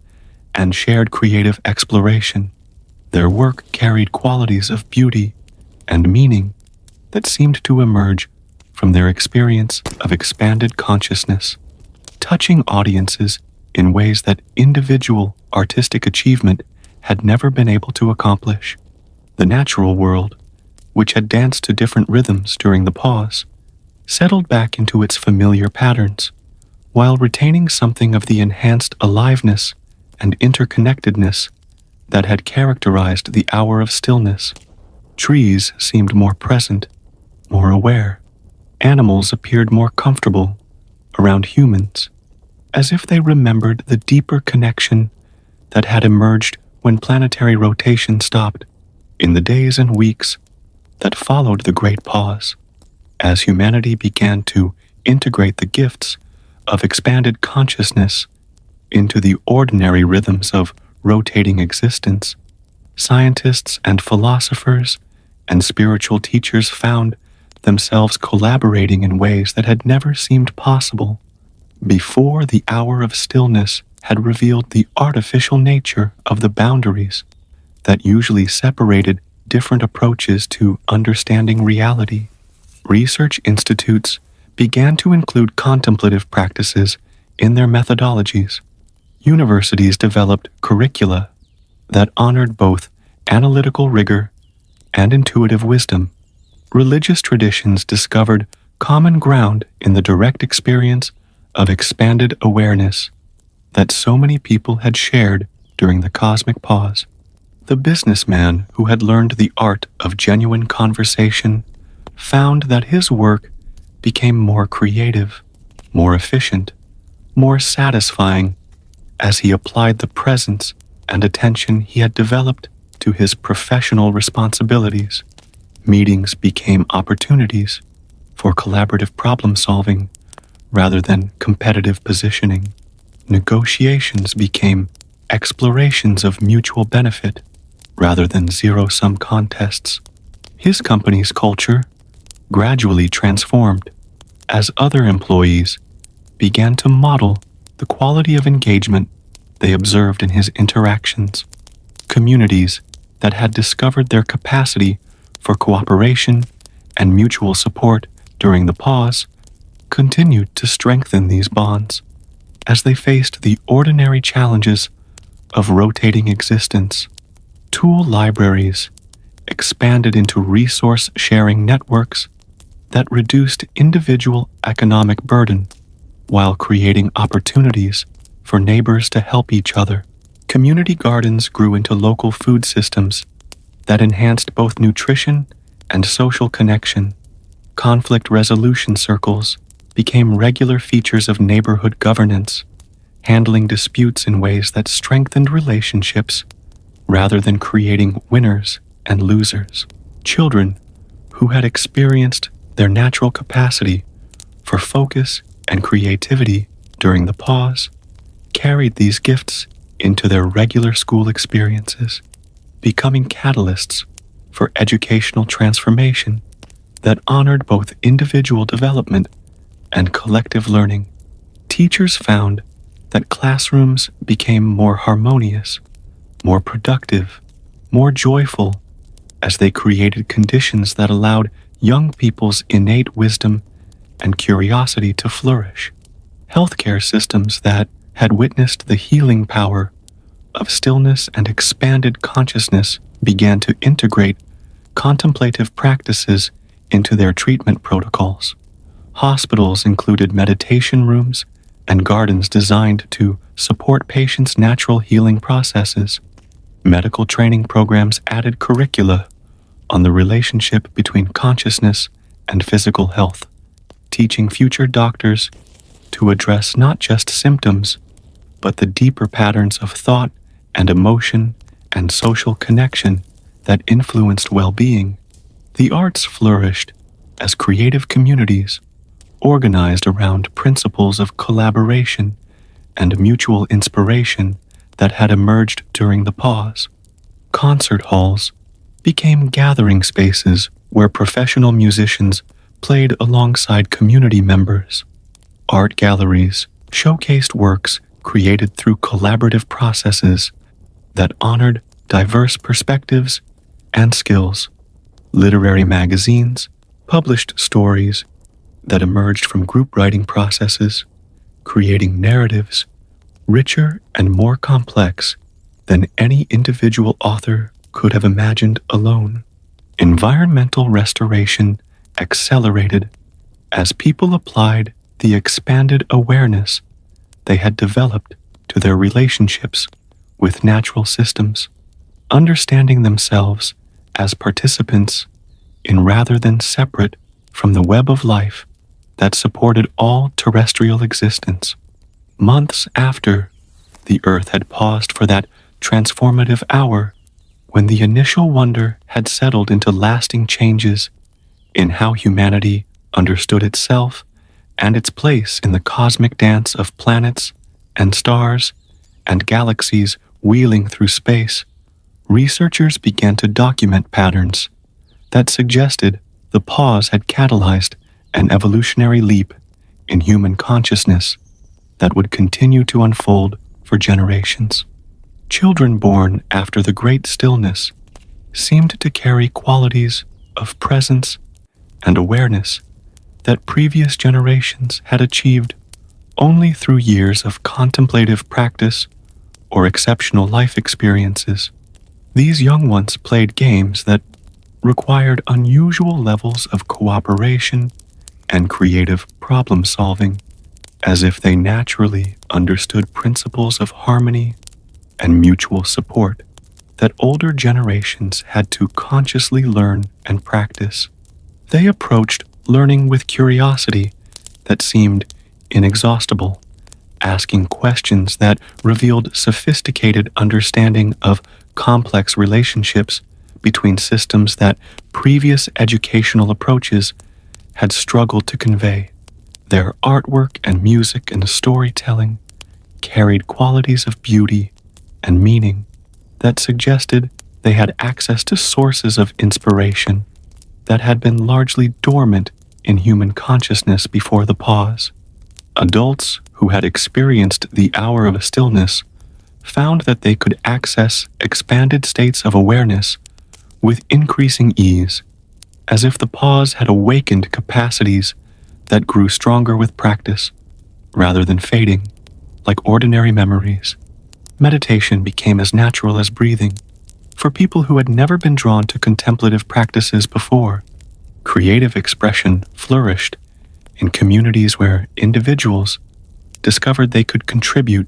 and shared creative exploration. Their work carried qualities of beauty and meaning that seemed to emerge from their experience of expanded consciousness, touching audiences in ways that individual artistic achievement had never been able to accomplish. The natural world, which had danced to different rhythms during the pause, settled back into its familiar patterns, while retaining something of the enhanced aliveness and interconnectedness that had characterized the hour of stillness. Trees seemed more present, more aware. Animals appeared more comfortable around humans, as if they remembered the deeper connection that had emerged when planetary rotation stopped in the days and weeks that followed the Great Pause. As humanity began to integrate the gifts of expanded consciousness into the ordinary rhythms of rotating existence, scientists and philosophers and spiritual teachers found themselves collaborating in ways that had never seemed possible before. The hour of stillness had revealed the artificial nature of the boundaries that usually separated different approaches to understanding reality. Research institutes began to include contemplative practices in their methodologies. Universities developed curricula that honored both analytical rigor and intuitive wisdom. Religious traditions discovered common ground in the direct experience of expanded awareness that so many people had shared during the cosmic pause. The businessman who had learned the art of genuine conversation found that his work became more creative, more efficient, more satisfying as he applied the presence and attention he had developed to his professional responsibilities. Meetings became opportunities for collaborative problem solving rather than competitive positioning. Negotiations became explorations of mutual benefit rather than zero-sum contests. His company's culture gradually transformed as other employees began to model the quality of engagement they observed in his interactions. Communities that had discovered their capacity for cooperation and mutual support during the pause continued to strengthen these bonds as they faced the ordinary challenges of rotating existence. Tool libraries expanded into resource-sharing networks that reduced individual economic burden while creating opportunities for neighbors to help each other. Community gardens grew into local food systems that enhanced both nutrition and social connection. Conflict resolution circles became regular features of neighborhood governance, handling disputes in ways that strengthened relationships rather than creating winners and losers. Children who had experienced their natural capacity for focus and creativity during the pause carried these gifts into their regular school experiences, becoming catalysts for educational transformation that honored both individual development and collective learning. Teachers found that classrooms became more harmonious, more productive, more joyful, as they created conditions that allowed young people's innate wisdom and curiosity to flourish. Healthcare systems that had witnessed the healing power of stillness and expanded consciousness began to integrate contemplative practices into their treatment protocols. Hospitals included meditation rooms and gardens designed to support patients' natural healing processes. Medical training programs added curricula on the relationship between consciousness and physical health, teaching future doctors to address not just symptoms, but the deeper patterns of thought and emotion and social connection that influenced well-being. The arts flourished as creative communities organized around principles of collaboration and mutual inspiration that had emerged during the pause. Concert halls became gathering spaces where professional musicians played alongside community members. Art galleries showcased works created through collaborative processes that honored diverse perspectives and skills. Literary magazines published stories that emerged from group writing processes, creating narratives richer and more complex than any individual author could have imagined alone. Environmental restoration accelerated as people applied the expanded awareness they had developed to their relationships with natural systems, understanding themselves as participants in rather than separate from the web of life that supported all terrestrial existence. Months after the Earth had paused for that transformative hour, when the initial wonder had settled into lasting changes in how humanity understood itself and its place in the cosmic dance of planets and stars and galaxies wheeling through space, researchers began to document patterns that suggested the pause had catalyzed an evolutionary leap in human consciousness that would continue to unfold for generations. Children born after the Great Stillness seemed to carry qualities of presence and awareness that previous generations had achieved only through years of contemplative practice or exceptional life experiences. These young ones played games that required unusual levels of cooperation and creative problem-solving, as if they naturally understood principles of harmony and mutual support that older generations had to consciously learn and practice. They approached learning with curiosity that seemed inexhaustible, asking questions that revealed sophisticated understanding of complex relationships between systems that previous educational approaches had struggled to convey. Their artwork and music and storytelling carried qualities of beauty and meaning that suggested they had access to sources of inspiration that had been largely dormant in human consciousness before the pause. Adults who had experienced the hour of stillness found that they could access expanded states of awareness with increasing ease, as if the pause had awakened capacities that grew stronger with practice, rather than fading like ordinary memories. Meditation became as natural as breathing for people who had never been drawn to contemplative practices before. Creative expression flourished in communities where individuals discovered they could contribute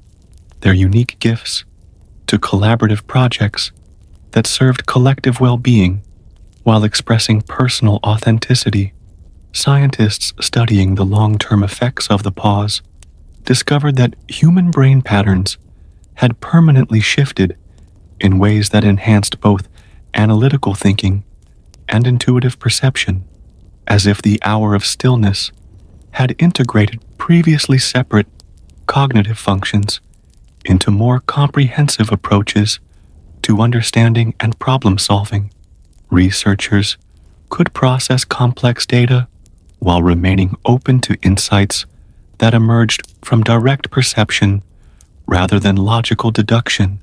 their unique gifts to collaborative projects that served collective well-being while expressing personal authenticity. Scientists studying the long-term effects of the pause discovered that human brain patterns had permanently shifted in ways that enhanced both analytical thinking and intuitive perception, as if the hour of stillness had integrated previously separate cognitive functions into more comprehensive approaches to understanding and problem-solving. Researchers could process complex data while remaining open to insights that emerged from direct perception rather than logical deduction.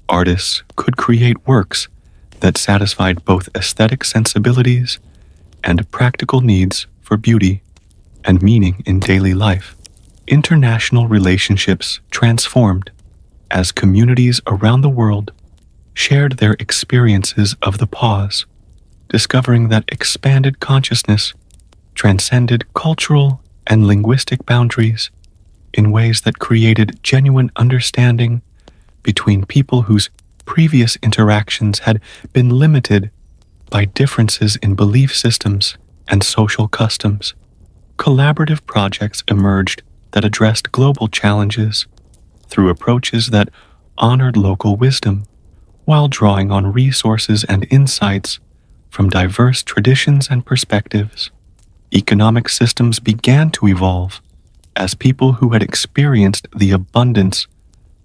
Artists could create works that satisfied both aesthetic sensibilities and practical needs for beauty and meaning in daily life. International relationships transformed as communities around the world shared their experiences of the pause, discovering that expanded consciousness transcended cultural and linguistic boundaries in ways that created genuine understanding between people whose previous interactions had been limited by differences in belief systems and social customs. Collaborative projects emerged that addressed global challenges through approaches that honored local wisdom while drawing on resources and insights from diverse traditions and perspectives. Economic systems began to evolve as people who had experienced the abundance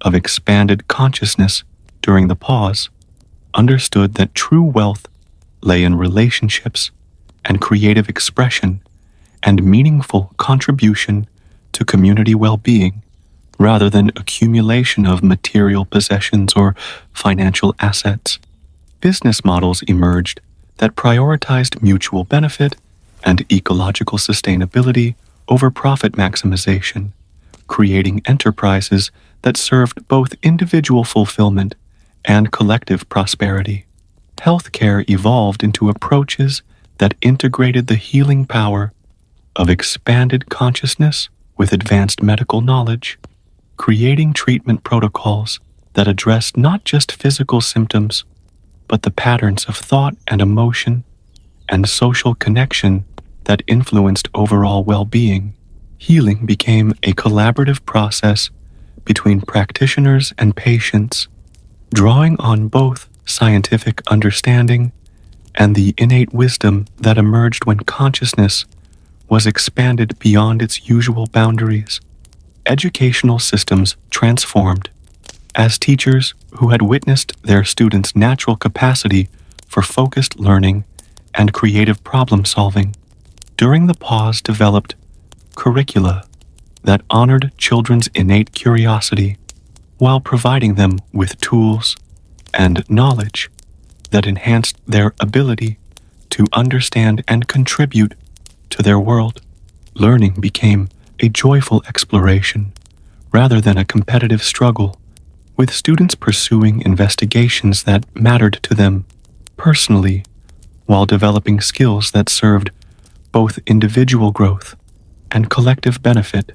of expanded consciousness during the pause understood that true wealth lay in relationships and creative expression and meaningful contribution to community well-being rather than accumulation of material possessions or financial assets. Business models emerged that prioritized mutual benefit and ecological sustainability over profit maximization, creating enterprises that served both individual fulfillment and collective prosperity. Healthcare evolved into approaches that integrated the healing power of expanded consciousness with advanced medical knowledge, creating treatment protocols that addressed not just physical symptoms, but the patterns of thought and emotion and social connection that influenced overall well-being. Healing became a collaborative process between practitioners and patients, drawing on both scientific understanding and the innate wisdom that emerged when consciousness was expanded beyond its usual boundaries. Educational systems transformed as teachers who had witnessed their students' natural capacity for focused learning and creative problem-solving during the pause developed curricula that honored children's innate curiosity while providing them with tools and knowledge that enhanced their ability to understand and contribute to their world. Learning became a joyful exploration rather than a competitive struggle, with students pursuing investigations that mattered to them personally while developing skills that served both individual growth and collective benefit.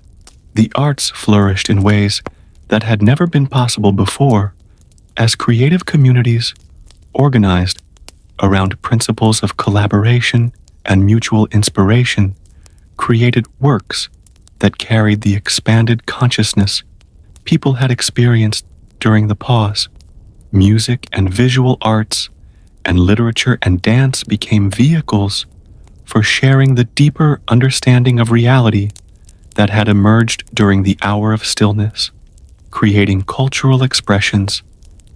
The arts flourished in ways that had never been possible before as creative communities organized around principles of collaboration and mutual inspiration created works that carried the expanded consciousness people had experienced during the pause. Music and visual arts and literature and dance became vehicles for sharing the deeper understanding of reality that had emerged during the hour of stillness, creating cultural expressions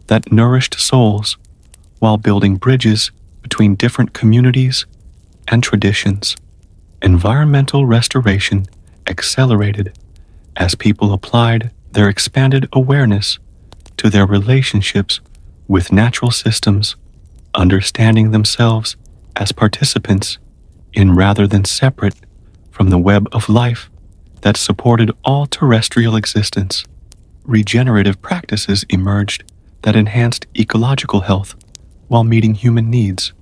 that nourished souls while building bridges between different communities and traditions. Environmental restoration accelerated as people applied their expanded awareness to their relationships with natural systems, understanding themselves as participants in rather than separate from the web of life that supported all terrestrial existence. Regenerative practices emerged that enhanced ecological health while meeting human needs,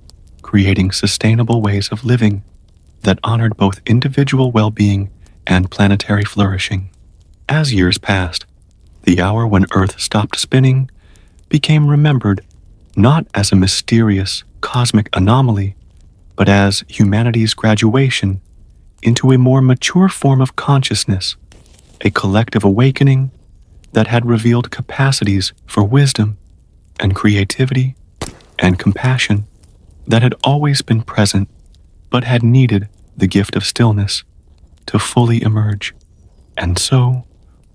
creating sustainable ways of living that honored both individual well-being and planetary flourishing. As years passed, the hour when Earth stopped spinning became remembered not as a mysterious cosmic anomaly, but as humanity's graduation into a more mature form of consciousness, a collective awakening that had revealed capacities for wisdom and creativity and compassion that had always been present but had needed the gift of stillness to fully emerge. And so,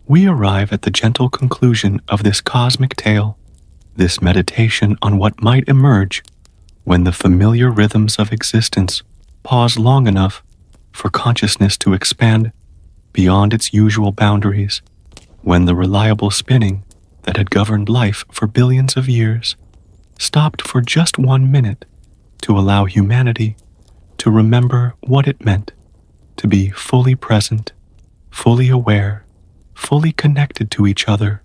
we arrive at the gentle conclusion of this cosmic tale, this meditation on what might emerge when the familiar rhythms of existence pause long enough for consciousness to expand beyond its usual boundaries, when the reliable spinning that had governed life for billions of years stopped for just 1 minute to allow humanity to remember what it meant to be fully present, fully aware, fully connected to each other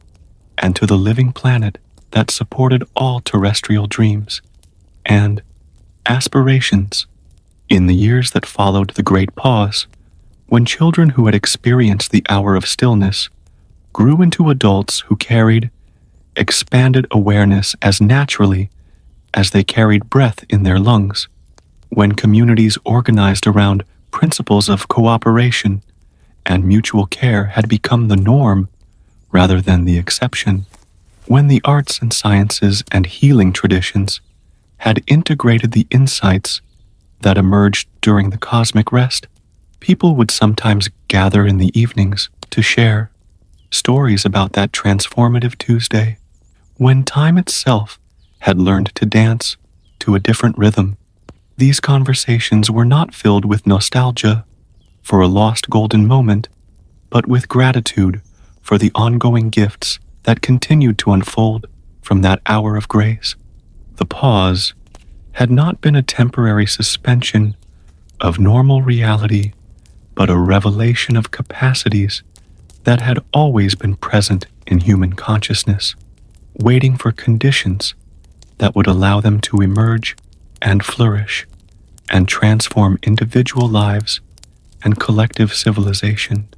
and to the living planet that supported all terrestrial dreams and aspirations. In the years that followed the Great Pause, when children who had experienced the hour of stillness grew into adults who carried expanded awareness as naturally as they carried breath in their lungs, when communities organized around principles of cooperation and mutual care had become the norm rather than the exception, when the arts and sciences and healing traditions had integrated the insights that emerged during the cosmic rest, people would sometimes gather in the evenings to share stories about that transformative Tuesday, when time itself had learned to dance to a different rhythm. These conversations were not filled with nostalgia for a lost golden moment, but with gratitude for the ongoing gifts that continued to unfold from that hour of grace. The pause had not been a temporary suspension of normal reality, but a revelation of capacities that had always been present in human consciousness, waiting for conditions that would allow them to emerge and flourish and transform individual lives and collective civilization.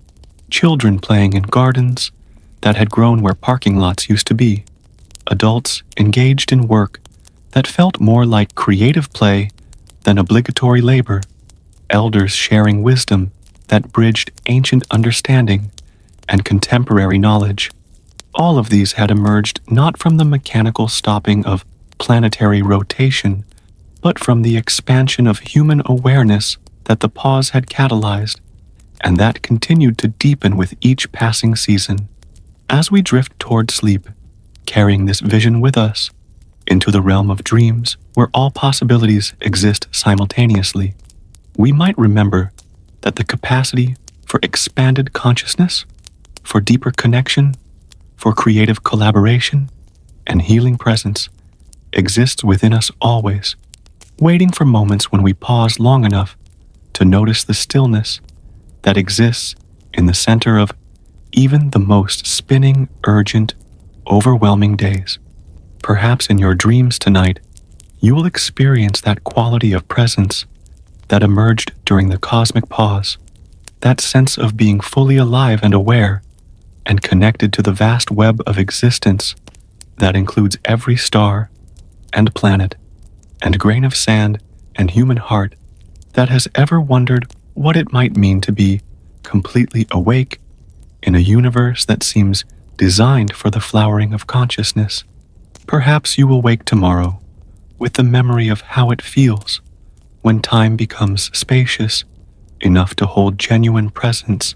Children playing in gardens that had grown where parking lots used to be, adults engaged in work that felt more like creative play than obligatory labor, elders sharing wisdom that bridged ancient understanding and contemporary knowledge. All of these had emerged not from the mechanical stopping of planetary rotation, but from the expansion of human awareness that the pause had catalyzed, and that continued to deepen with each passing season. As we drift toward sleep, carrying this vision with us into the realm of dreams where all possibilities exist simultaneously, we might remember that the capacity for expanded consciousness, for deeper connection, for creative collaboration, and healing presence exists within us always, waiting for moments when we pause long enough to notice the stillness that exists in the center of even the most spinning, urgent, overwhelming days. Perhaps in your dreams tonight, you will experience that quality of presence that emerged during the cosmic pause, that sense of being fully alive and aware and connected to the vast web of existence that includes every star and planet and grain of sand and human heart that has ever wondered what it might mean to be completely awake in a universe that seems designed for the flowering of consciousness. Perhaps you will wake tomorrow with the memory of how it feels when time becomes spacious enough to hold genuine presence,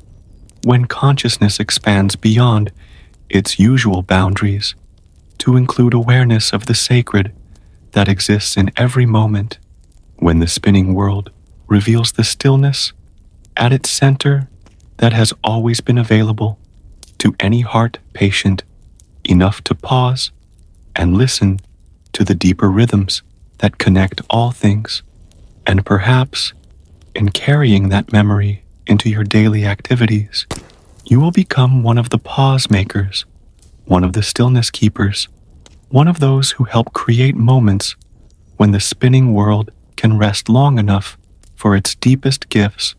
when consciousness expands beyond its usual boundaries to include awareness of the sacred that exists in every moment, when the spinning world reveals the stillness at its center that has always been available to any heart patient enough to pause and listen to the deeper rhythms that connect all things. And perhaps, in carrying that memory into your daily activities, you will become one of the pause makers, one of the stillness keepers, one of those who help create moments when the spinning world can rest long enough for its deepest gifts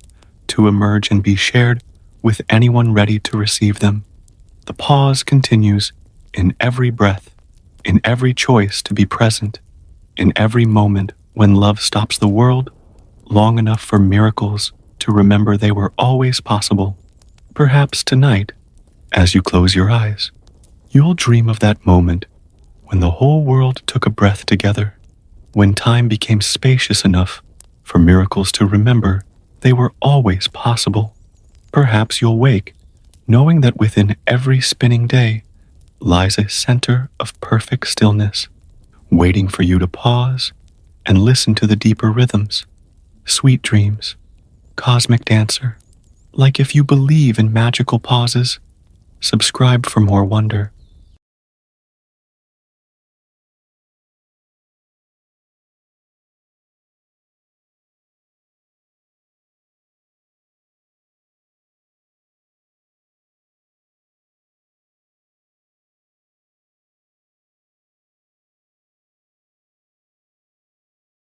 to emerge and be shared with anyone ready to receive them. The pause continues in every breath, in every choice to be present, in every moment when love stops the world long enough for miracles to remember they were always possible. Perhaps tonight, as you close your eyes, you'll dream of that moment when the whole world took a breath together, when time became spacious enough for miracles to remember they were always possible. Perhaps you'll wake knowing that within every spinning day lies a center of perfect stillness, waiting for you to pause and listen to the deeper rhythms. Sweet dreams, cosmic dancer. Like if you believe in magical pauses, subscribe for more wonder.